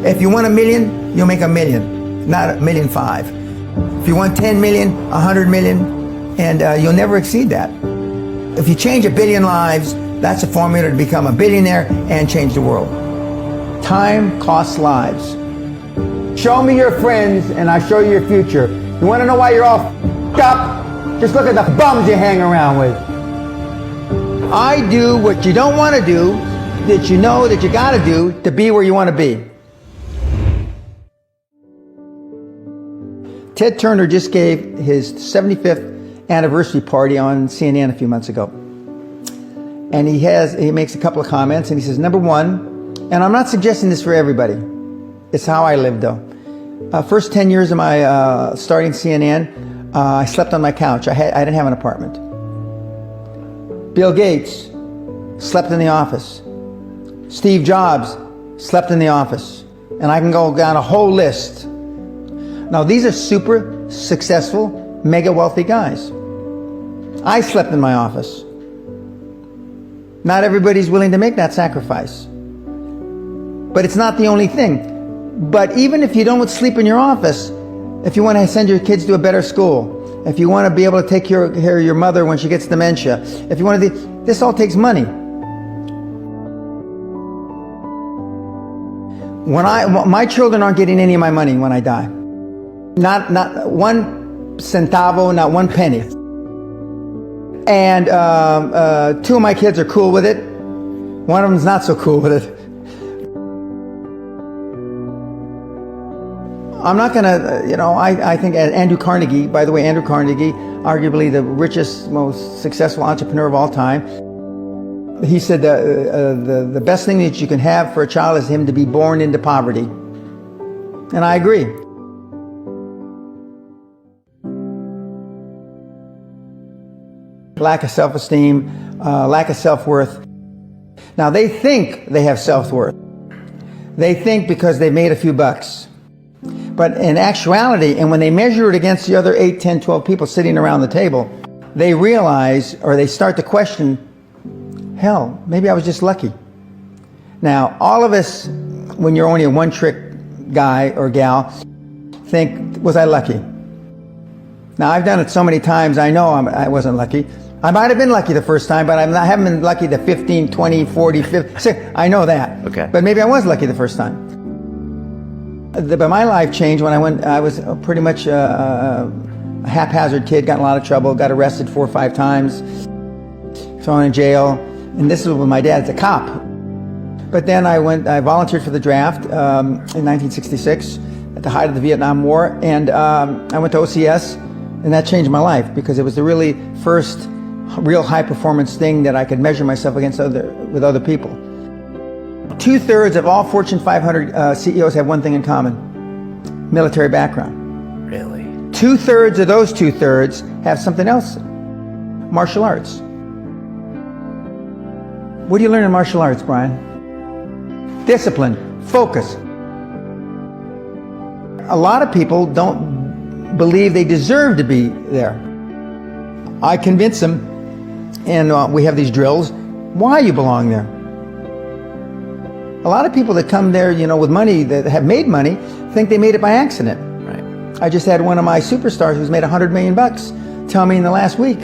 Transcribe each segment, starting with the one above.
If you want $1 million, you'll make $1 million, not $1.5 million. If you want 10 million, 100 million, and you'll never exceed that. If you change 1 billion lives, that's a formula to become a billionaire and change the world. Time costs lives. Show me your friends and I show you your future. You want to know why you're all f***ed up? Just look at the bums you hang around with. I do what you don't want to do, that you know that you got to do to be where you want to be. Ted Turner just gave his 75th anniversary party on CNN a few months ago. And he makes a couple of comments, and he says, number one, and I'm not suggesting this for everybody, it's how I lived though. First 10 years of my starting CNN, I slept on my couch. I didn't have an apartment. Bill Gates slept in the office. Steve Jobs slept in the office. And I can go down a whole list. Now these are super successful, mega wealthy guys. I slept in my office. Not everybody's willing to make that sacrifice. But it's not the only thing. But even if you don't sleep in your office, if you want to send your kids to a better school, if you want to be able to take care of your mother when she gets dementia, if you want to do, this all takes money. My children aren't getting any of my money when I die. Not one centavo, not one penny. And 2 of my kids are cool with it. One of them's not so cool with it. I'm not gonna, I think Andrew Carnegie, by the way, Andrew Carnegie, arguably the richest, most successful entrepreneur of all time, he said the best thing that you can have for a child is him to be born into poverty. And I agree. Lack of self-esteem, lack of self-worth. Now they think they have self-worth. They think because they've made a few bucks. But in actuality, and when they measure it against the other 8, 10, 12 people sitting around the table, they realize, or they start to question, hell, maybe I was just lucky. Now, all of us, when you're only a one-trick guy or gal, think, was I lucky? Now, I've done it so many times, I know I wasn't lucky. I might have been lucky the first time, but I haven't been lucky the 15, 20, 40, 50, I know that. Okay. But maybe I was lucky the first time. But my life changed when I was pretty much a haphazard kid, got in a lot of trouble, got arrested 4 or 5 times, thrown in jail, and this was when my dad's a cop. But then I volunteered for the draft in 1966 at the height of the Vietnam War, and I went to OCS, and that changed my life because it was the really first real high performance thing that I could measure myself against with other people. 2/3 of all Fortune 500 CEOs have one thing in common: military background. Really? 2/3 of those 2/3 have something else: martial arts. What do you learn in martial arts, Brian? Discipline, focus. A lot of people don't believe they deserve to be there. I convince them, and we have these drills, why you belong there. A lot of people that come there, with money, that have made money, think they made it by accident. Right. I just had one of my superstars who's made $100 million tell me in the last week,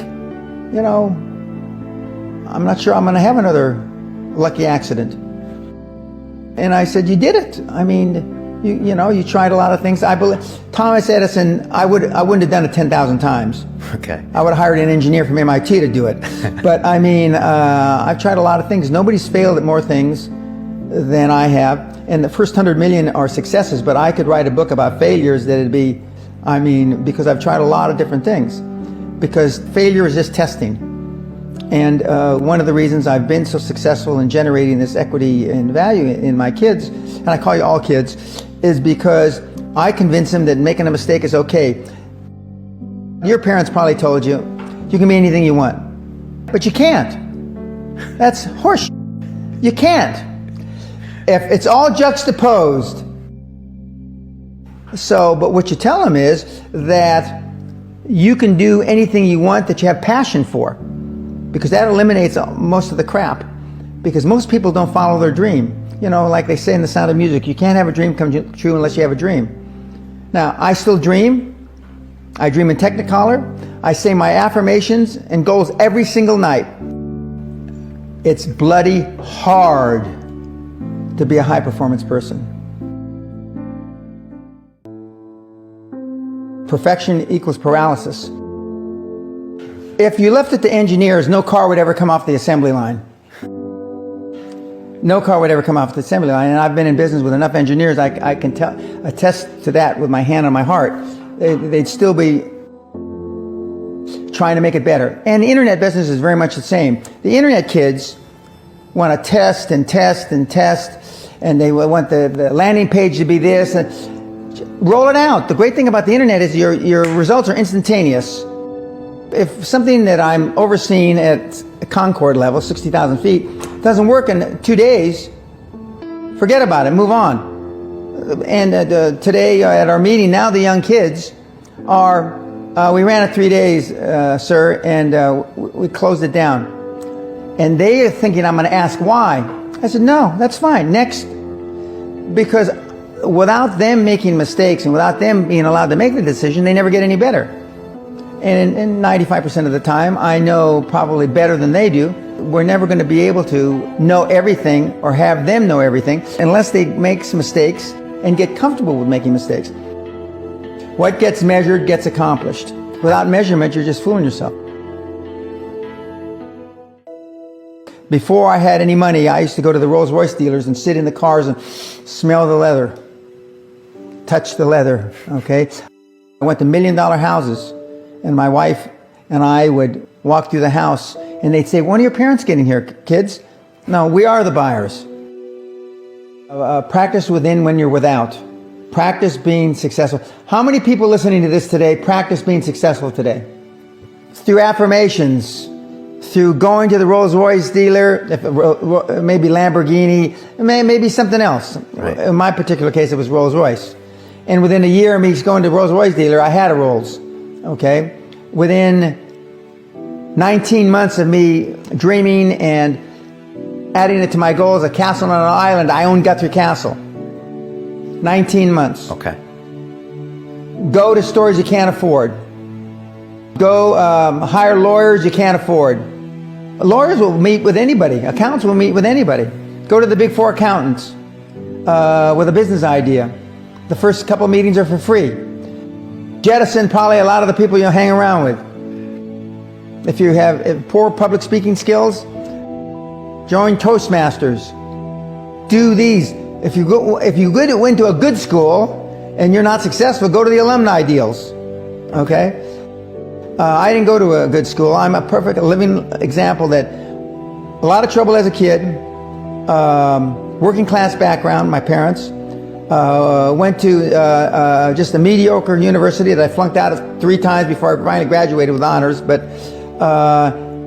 I'm not sure I'm going to have another lucky accident. And I said, you did it. I mean, you tried a lot of things. I believe Thomas Edison, I wouldn't have done it 10,000 times. Okay. I would have hired an engineer from MIT to do it. But I mean, I've tried a lot of things. Nobody's failed at more things than I have. And the first 100 million are successes, but I could write a book about failures that'd be, because I've tried a lot of different things. Because failure is just testing. And one of the reasons I've been so successful in generating this equity and value in my kids, and I call you all kids, is because I convince them that making a mistake is okay. Your parents probably told you, you can be anything you want. But you can't. That's horseshit. You can't. If it's all juxtaposed. But what you tell them is that you can do anything you want that you have passion for, because that eliminates most of the crap. because most people don't follow their dream. You know, like they say in The Sound of Music, you can't have a dream come true unless you have a dream. Now, I still dream. I dream in Technicolor. I say my affirmations and goals every single night. It's bloody hard to be a high-performance person. Perfection equals paralysis. If you left it to engineers, no car would ever come off the assembly line. No car would ever come off the assembly line. And I've been in business with enough engineers, I can attest to that with my hand on my heart. They'd still be trying to make it better. And the internet business is very much the same. The internet kids want to test and test and test, and they want the landing page to be this. Roll it out. The great thing about the internet is your results are instantaneous. If something that I'm overseeing at Concord level, 60,000 feet, doesn't work in 2 days, forget about it, move on. And today at our meeting, now the young kids are, we ran it 3 days, sir, and we closed it down. And they are thinking I'm going to ask why. I said, no, that's fine, next. Because without them making mistakes and without them being allowed to make the decision, they never get any better. And 95% of the time, I know probably better than they do. We're never going to be able to know everything or have them know everything unless they make some mistakes and get comfortable with making mistakes. What gets measured gets accomplished. Without measurement, you're just fooling yourself. Before I had any money, I used to go to the Rolls-Royce dealers and sit in the cars and smell the leather, touch the leather, okay? I went to $1 million houses. And my wife and I would walk through the house and they'd say, when are your parents getting here, kids? No, we are the buyers. Practice within when you're without. Practice being successful. How many people listening to this today practice being successful today? Through affirmations, through going to the Rolls-Royce dealer, maybe Lamborghini, maybe something else. Right. In my particular case, it was Rolls-Royce. And within a year of me going to the Rolls-Royce dealer, I had a Rolls. Okay, within 19 months of me dreaming and adding it to my goals, a castle on an island, I own Guthrie Castle. 19 months. Okay. Go to stores you can't afford. Go hire lawyers you can't afford. Lawyers will meet with anybody. Accountants will meet with anybody. Go to the big 4 accountants with a business idea. The first couple of meetings are for free. Jettison probably a lot of the people you'll hang around with. If you have poor public speaking skills, join Toastmasters. Do these. If you went to a good school and you're not successful, go to the alumni deals. Okay? I didn't go to a good school. I'm a perfect living example that a lot of trouble as a kid, working class background, my parents. Went to just a mediocre university that I flunked out of 3 times before I finally graduated with honors, but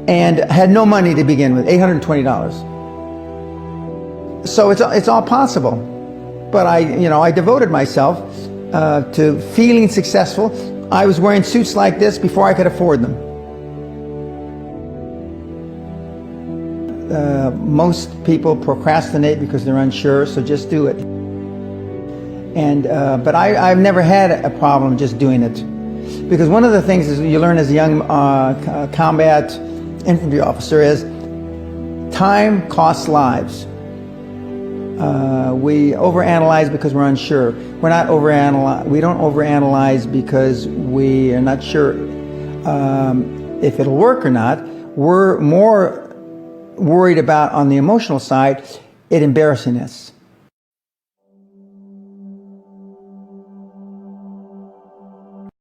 and had no money to begin with, $820. So it's all possible, but I devoted myself to feeling successful. I was wearing suits like this before I could afford them. Most people procrastinate because they're unsure, so just do it. And but I've never had a problem just doing it, because one of the things is you learn as a young combat infantry officer is time costs lives. We overanalyze because we're unsure. We don't overanalyze because we are not sure if it'll work or not. We're more worried about, on the emotional side, it embarrassing us.